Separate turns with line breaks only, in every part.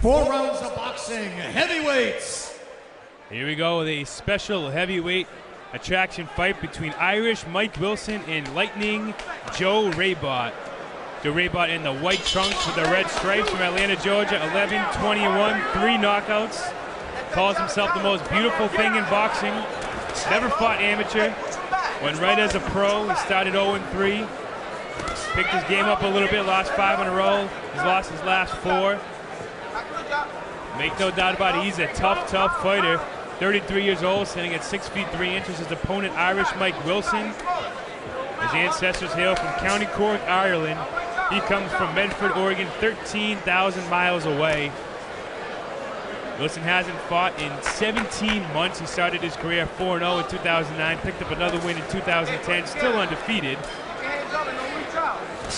4 rounds of boxing, heavyweights.
Here we go with a special heavyweight attraction fight between Irish Mike Wilson and Lightning Joe Rabotte. Joe Rabotte in the white trunks with the red stripes from Atlanta, Georgia, 11-21, 3 knockouts. Calls himself the most beautiful thing in boxing. Never fought amateur. Went right as a pro. He started 0-3. Picked his game up a little bit, lost 5 in a row. He's lost his last 4. Make no doubt about it, he's a tough, tough fighter. 33 years old, standing at 6 feet 3 inches. His opponent, Irish Mike Wilson. His ancestors hail from County Cork, Ireland. He comes from Medford, Oregon, 13,000 miles away. Wilson hasn't fought in 17 months. He started his career 4-0 in 2009, picked up another win in 2010, still undefeated.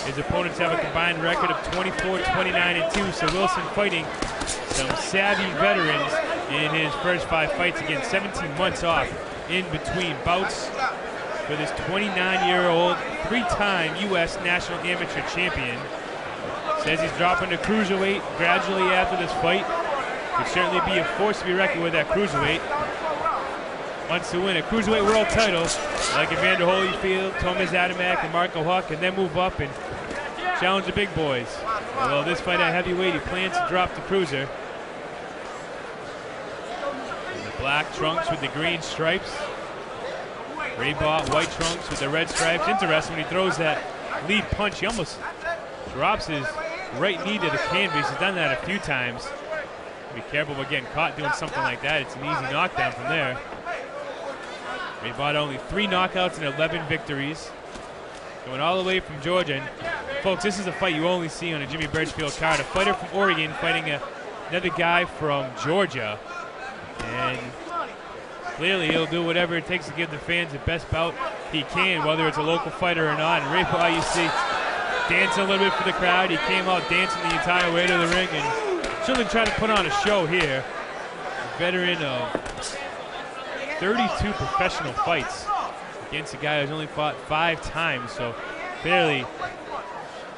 His opponents have a combined record of 24, 29, and 2, so Wilson fighting some savvy veterans in his first 5 fights, again 17 months off in between bouts with his 29-year-old 3-time U.S. National Amateur Champion. Says he's dropping to cruiserweight gradually after this fight. Could certainly be a force to be reckoned with at cruiserweight. Wants to win a cruiserweight world title like Evander Holyfield, Tomas Adamek, and Marco Huck, and then move up and challenge the big boys. Although this fight at heavyweight, he plans to drop the cruiser. In the black trunks with the green stripes. Rabotte, white trunks with the red stripes. Interesting when he throws that lead punch, he almost drops his right knee to the canvas. He's done that a few times. Be careful about getting caught doing something like that. It's an easy knockdown from there. Rabotte only 3 knockouts and 11 victories. Going all the way from Georgia. And folks, this is a fight you only see on a Jimmy Birchfield card. A fighter from Oregon fighting another guy from Georgia. And clearly he'll do whatever it takes to give the fans the best bout he can, whether it's a local fighter or not. And Rabotte, you see, dancing a little bit for the crowd. He came out dancing the entire way to the ring and certainly trying to put on a show here. A veteran of 32 professional fights against a guy who's only fought 5 times. So clearly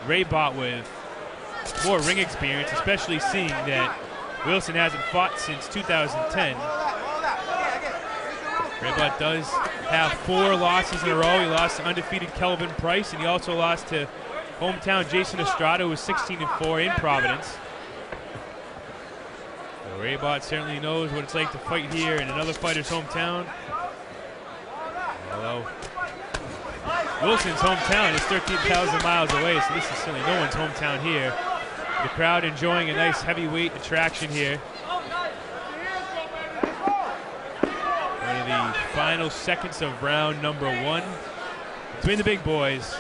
Rabotte with more ring experience, especially seeing that Wilson hasn't fought since 2010. Rabotte does have 4 losses in a row. He lost to undefeated Kelvin Price, and he also lost to hometown Jason Estrada, who was 16-4 in Providence. Rabotte certainly knows what it's like to fight here in another fighter's hometown. Although Wilson's hometown is 13,000 miles away, so this is certainly no one's hometown here. The crowd enjoying a nice heavyweight attraction here. One of the final seconds of round number 1 between the big boys.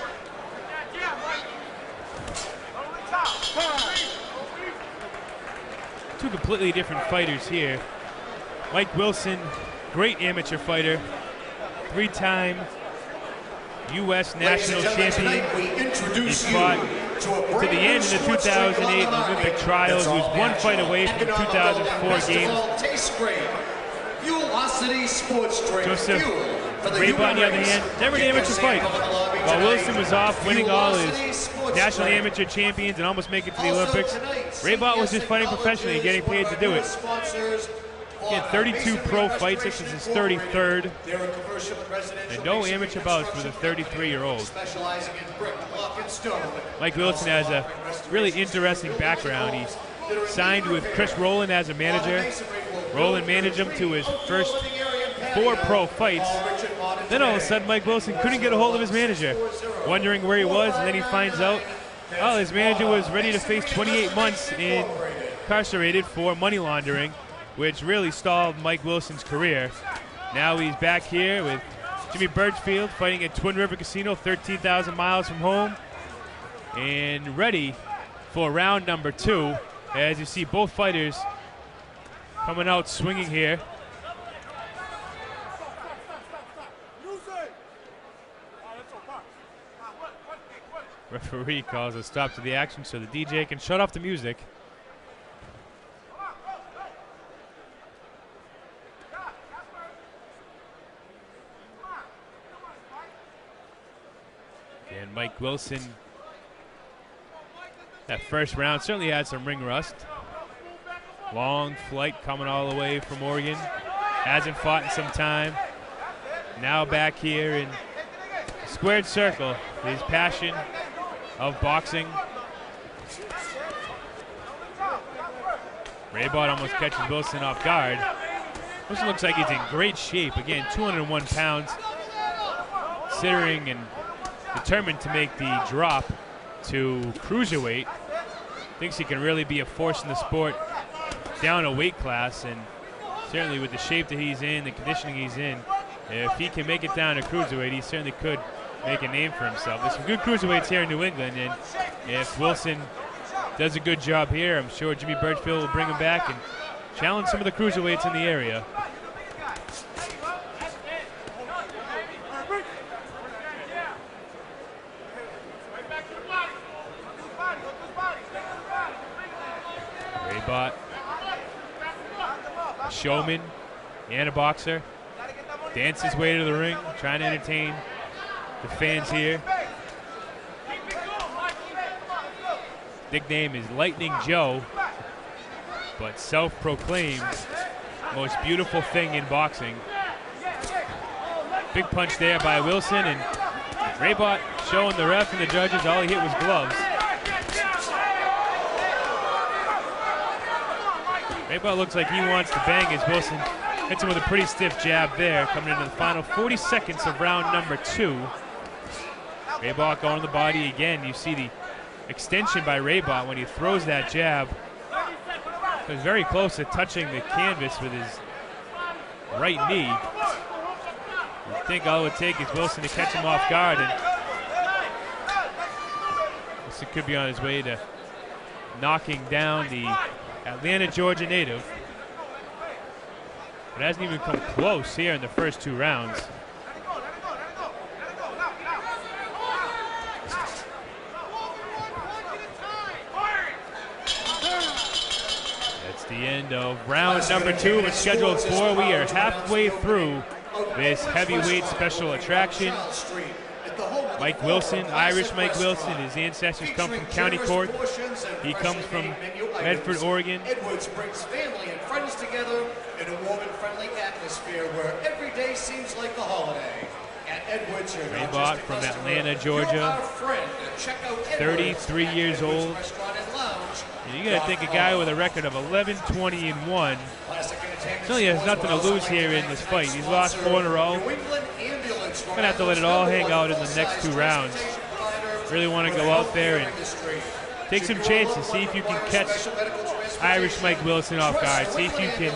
Two completely different fighters here. Mike Wilson, great amateur fighter, 3-time U.S. national champion. He fought to the end of the 2008 Olympic trials. He was 1 fight away from the 2004 games. Joseph Rabotte, on the other hand, never an amateur fight. While Wilson was off winning all his national amateur champions and almost making it to the Olympics, Rabotte was just fighting professionally and getting paid to do it. He had 32 pro fights. This is his 33rd. And no amateur bouts for the 33-year-old. Mike Wilson has a really interesting background. He signed with Chris Rowland as a manager. Rowland managed him to his first 4 pro fights. Then all of a sudden, Mike Wilson couldn't get a hold of his manager, wondering where he was, and then he finds out, oh, his manager was ready to face 28 months incarcerated for money laundering, which really stalled Mike Wilson's career. Now he's back here with Jimmy Birchfield fighting at Twin River Casino, 13,000 miles from home, and ready for round number 2. As you see, both fighters coming out swinging here. Referee calls a stop to the action so the DJ can shut off the music. And Mike Wilson, that first round certainly had some ring rust. Long flight coming all the way from Oregon. Hasn't fought in some time. Now back here in squared circle. His passion of boxing. Rabotte almost catches Wilson off guard. Wilson looks like he's in great shape. Again, 201 pounds. Considering and determined to make the drop to cruiserweight. Thinks he can really be a force in the sport down a weight class, and certainly with the shape that he's in, the conditioning he's in, if he can make it down to cruiserweight, he certainly could make a name for himself. There's some good cruiserweights here in New England, and if Wilson does a good job here, I'm sure Jimmy Birchfield will bring him back and challenge some of the cruiserweights in the area. Rabotte, a showman and a boxer, dances his way to the ring, trying to entertain the fans here. Nickname is Lightning Joe, but self-proclaimed most beautiful thing in boxing. Big punch there by Wilson, and Rabotte showing the ref and the judges all he hit was gloves. Rabotte looks like he wants to bang as Wilson hits him with a pretty stiff jab there, coming into the final 40 seconds of round number 2. Rabotte going to the body again. You see the extension by Rabotte when he throws that jab. He was very close to touching the canvas with his right knee. I think all it would take is Wilson to catch him off guard, and Wilson could be on his way to knocking down the Atlanta, Georgia native. But hasn't even come close here in the first 2 rounds. That's the end of round number 2 of scheduled 4. We are halfway through this heavyweight special attraction. Mike Wilson, Irish Mike Wilson, his ancestors come from County Cork. He comes from Medford, Oregon.
Edwards brings family and friends together in a warm and friendly atmosphere where every day seems like a holiday. At Edwards, you're not
Rabotte
just a
from
customer,
Atlanta, Georgia.
you're our friend. Check out Edwards
33
at
years
Edwards
old.
Restaurant and Lounge.
And you got to think a guy with a record of 11-20-1 certainly has nothing to lose here in this fight. He's lost 4 in a row. Gonna have to let it all hang out in the next 2 rounds. Really want to go out there and take some chances. See if you can catch Irish Mike Wilson off guard. See if you can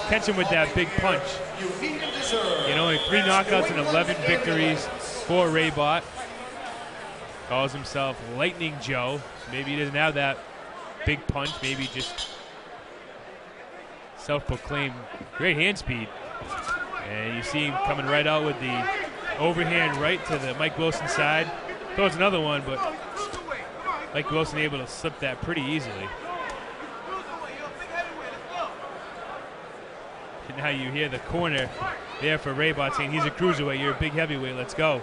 catch him with that big punch. You know, only 3 knockouts and 11 victories for Rabotte. Calls himself Lightning Joe. So maybe he doesn't have that big punch. Maybe just self-proclaimed great hand speed. And you see him coming right out with the overhand right to the Mike Wilson side. Throws another one, but Mike Wilson able to slip that pretty easily. And now you hear the corner there for Rabotte saying he's a cruiserweight, you're a big heavyweight, let's go.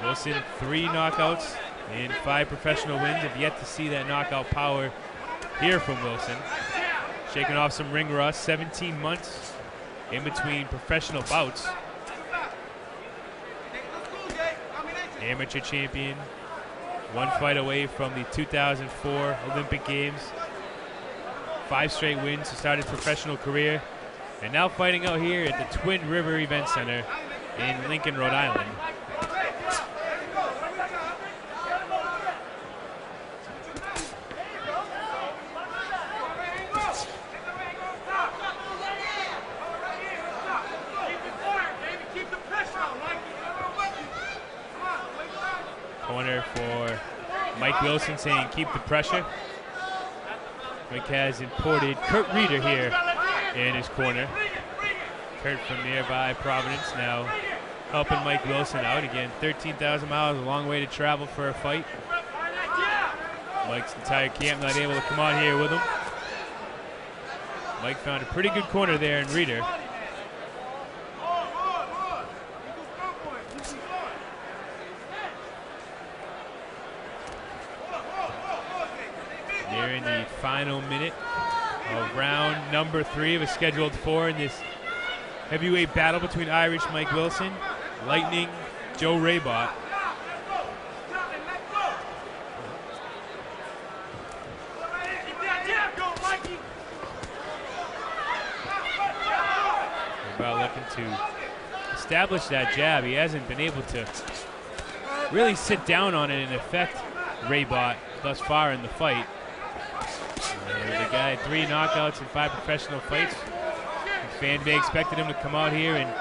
Wilson, 3 knockouts and 5 professional wins. Have yet to see that knockout power here from Wilson. Shaking off some ring rust, 17 months in between professional bouts. Amateur champion, 1 fight away from the 2004 Olympic Games. 5 straight wins to start his professional career. And now fighting out here at the Twin River Event Center in Lincoln, Rhode Island. Corner for Mike Wilson saying keep the pressure. Mike has imported Kurt Reeder here in his corner. Kurt from nearby Providence now helping Mike Wilson out. Again, 13,000 miles, a long way to travel for a fight. Mike's entire camp not able to come out here with him. Mike found a pretty good corner there in Reeder. in the final minute of round number 3 of a scheduled 4 in this heavyweight battle between Irish Mike Wilson, Lightning Joe Rabotte. Rabotte looking to establish that jab. He hasn't been able to really sit down on it and affect Rabotte thus far in the fight. The guy had 3 knockouts in 5 professional fights. The fan base expected him to come out here and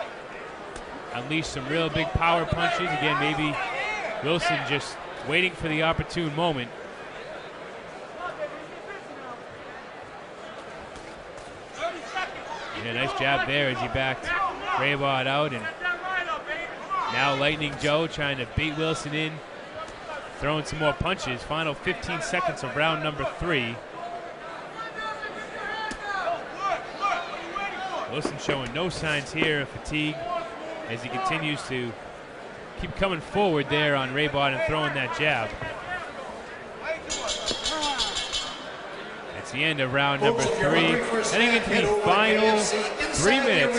unleash some real big power punches. Again, maybe Wilson just waiting for the opportune moment. Yeah, nice jab there as he backed Rabotte out. And now Lightning Joe trying to bait Wilson in, throwing some more punches. Final 15 seconds of round number 3. Wilson showing no signs here of fatigue as he continues to keep coming forward there on Rabotte and throwing that jab. It's the end of round number 3. Heading into the final 3 minutes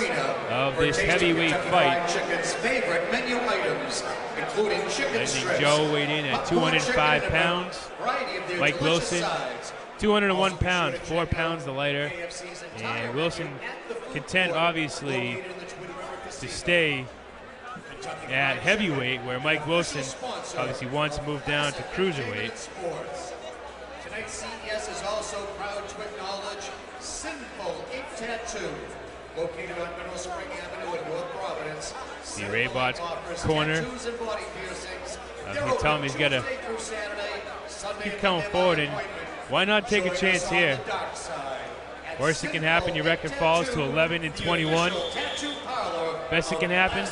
of this heavyweight fight. Lightning Joe weighed in at 205 pounds. Mike Wilson, 201 pounds, 4 pounds the lighter. And Wilson content, obviously, to stay at heavyweight, where Mike Wilson obviously wants to move down to cruiserweight.
Tonight's CES is also proud to acknowledge Sinful Ink Tattoo, located on Mineral Spring Avenue in North Providence.
The Rabotte's corner. You tell him he's got to keep coming forward, and why not take a chance here? Worst that can happen, your record falls to 11 and 21. Best that can happen,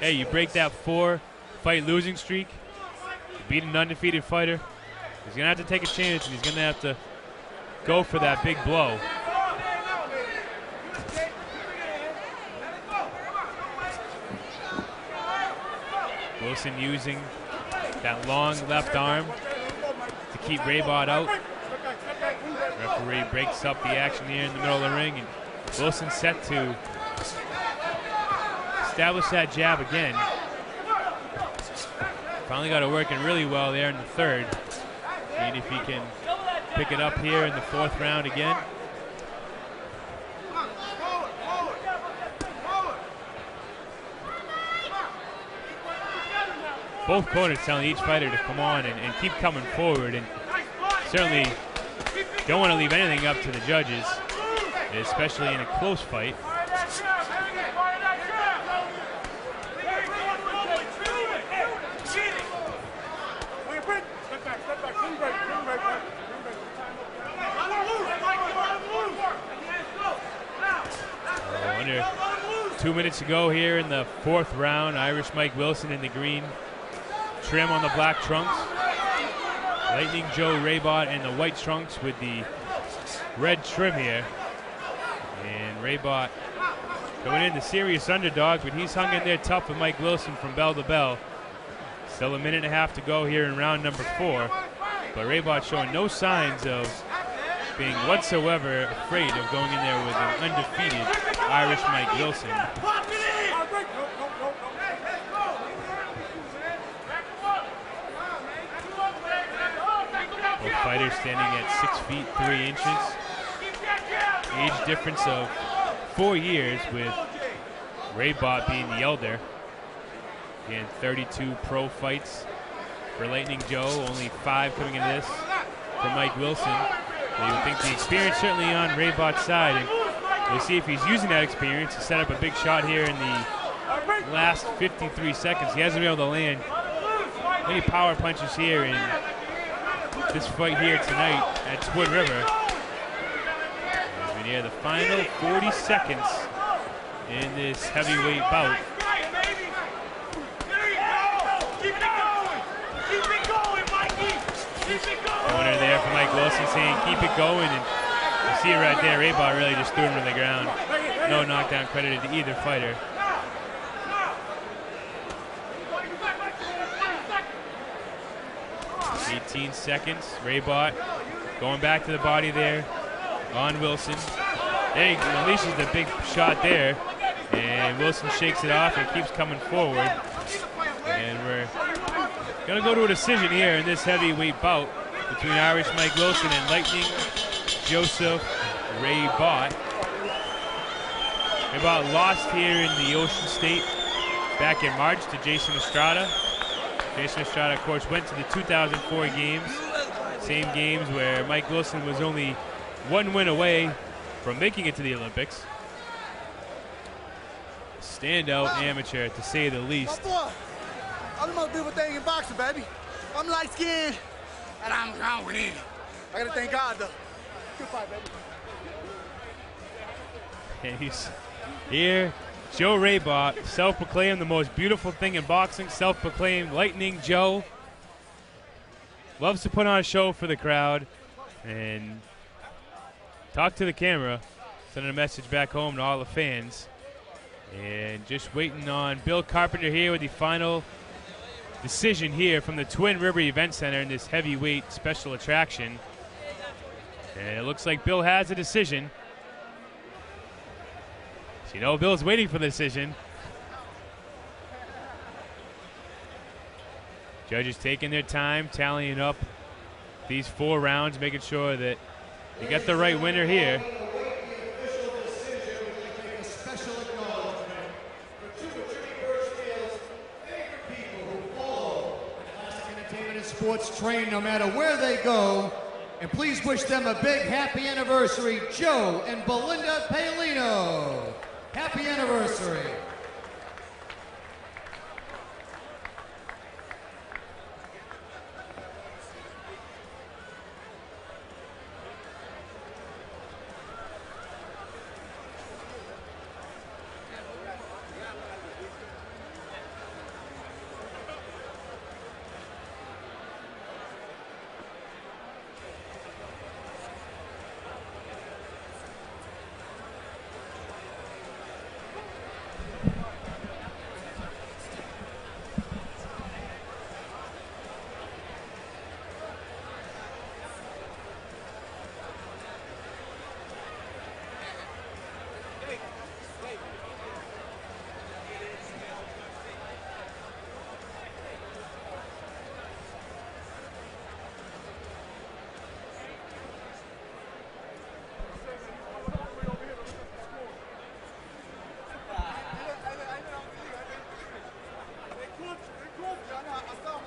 hey, you break that 4-fight losing streak, you beat an undefeated fighter. He's going to have to take a chance, and he's going to have to go for that big blow. Wilson using that long left arm to keep Rabotte out. Referee breaks up the action here in the middle of the ring, and Wilson set to establish that jab again. Finally got it working really well there in the 3rd. And if he can pick it up here in the 4th round again. Both corners telling each fighter to come on and keep coming forward, and certainly don't want to leave anything up to the judges, especially in a close fight. Under 2 minutes to go here in the 4th round. Irish Mike Wilson in the green trim on the black trunks. Lightning Joe Rabotte in the white trunks with the red trim here. And Rabotte going in the serious underdog, but he's hung in there tough with Mike Wilson from bell to bell. Still a minute and a half to go here in round number 4. But Rabotte showing no signs of being whatsoever afraid of going in there with an undefeated Irish Mike Wilson. Both fighters standing at 6 feet 3 inches. Age difference of 4 years, with Rabotte being the elder. Again, 32 pro fights for Lightning Joe, only 5 coming into this for Mike Wilson. You would think the experience certainly on Rabotte's side, and we'll see if he's using that experience to set up a big shot here in the last 53 seconds. He hasn't been able to land many power punches here in this fight here tonight at Twin River. And yeah, the final 40 seconds in this heavyweight bout. Corner there for Mike Wilson saying keep it going, and you see it right there, Rabotte really just threw him to the ground. No knockdown credited to either fighter. "18 seconds, Rabotte Going back to the body there on Wilson. There he unleashes the big shot there. And Wilson shakes it off and keeps coming forward. And we're going to go to a decision here in this heavyweight bout between Irish Mike Wilson and Lightning Joseph RABOTTE. RABOTTE lost here in the Ocean State back in March to Jason Estrada. Jason Estrada, of course, went to the 2004 games. Same games where Mike Wilson was only one win away from making it to the Olympics. Standout amateur, to say the least.
I'm the most beautiful thing in boxing, baby. I'm light-skinned, and I'm ground winning. I gotta thank God, though. Good fight, baby.
And he's here. Joe RABOTTE, self-proclaimed the most beautiful thing in boxing, self-proclaimed Lightning Joe. Loves to put on a show for the crowd and talk to the camera, sending a message back home to all the fans. And just waiting on Bill Carpenter here with the final decision here from the Twin River Event Center in this heavyweight special attraction. And it looks like Bill has a decision. So you know Bill's waiting for the decision. Judges taking their time, tallying up these 4 rounds, making sure that you get the right winner here.
Sports train no matter where they go. And please wish them a big happy anniversary, Joe and Belinda Paolino. Happy anniversary.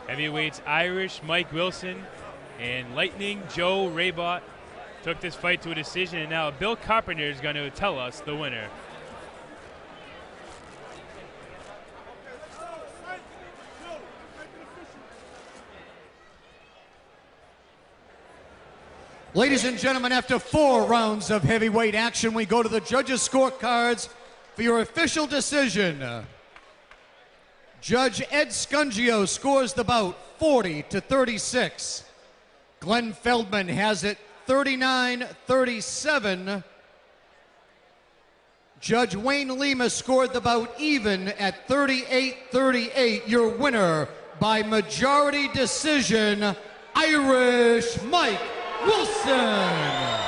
Heavyweights Irish Mike Wilson and Lightning Joe RABOTTE took this fight to a decision, and now Bill Carpenter is going to tell us the winner.
Ladies and gentlemen, after 4 rounds of heavyweight action, we go to the judges' scorecards for your official decision. Judge Ed Scungio scores the bout 40-36. Glenn Feldman has it 39-37. Judge Wayne Lima scored the bout even at 38-38. Your winner by majority decision, Irish Mike Wilson.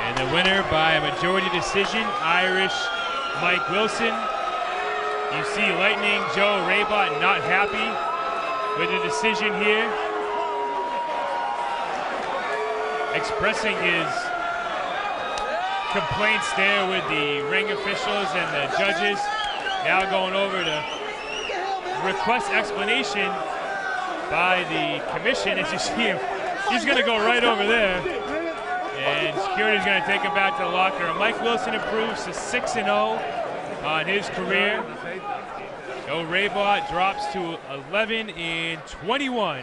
And the winner by a majority decision, Irish Mike Wilson. You see Lightning Joe RABOTTE not happy with the decision here, expressing his complaints there with the ring officials and the judges. Now going over to request explanation by the commission. As you see him, he's going to go right over there. And security's going to take him back to the locker room. Mike Wilson improves to 6-0 on his career. Joe RABOTTE drops to 11-21.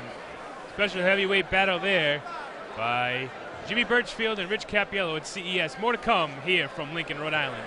Special heavyweight battle there by Jimmy Birchfield and Rich Cappiello at CES. More to come here from Lincoln, Rhode Island.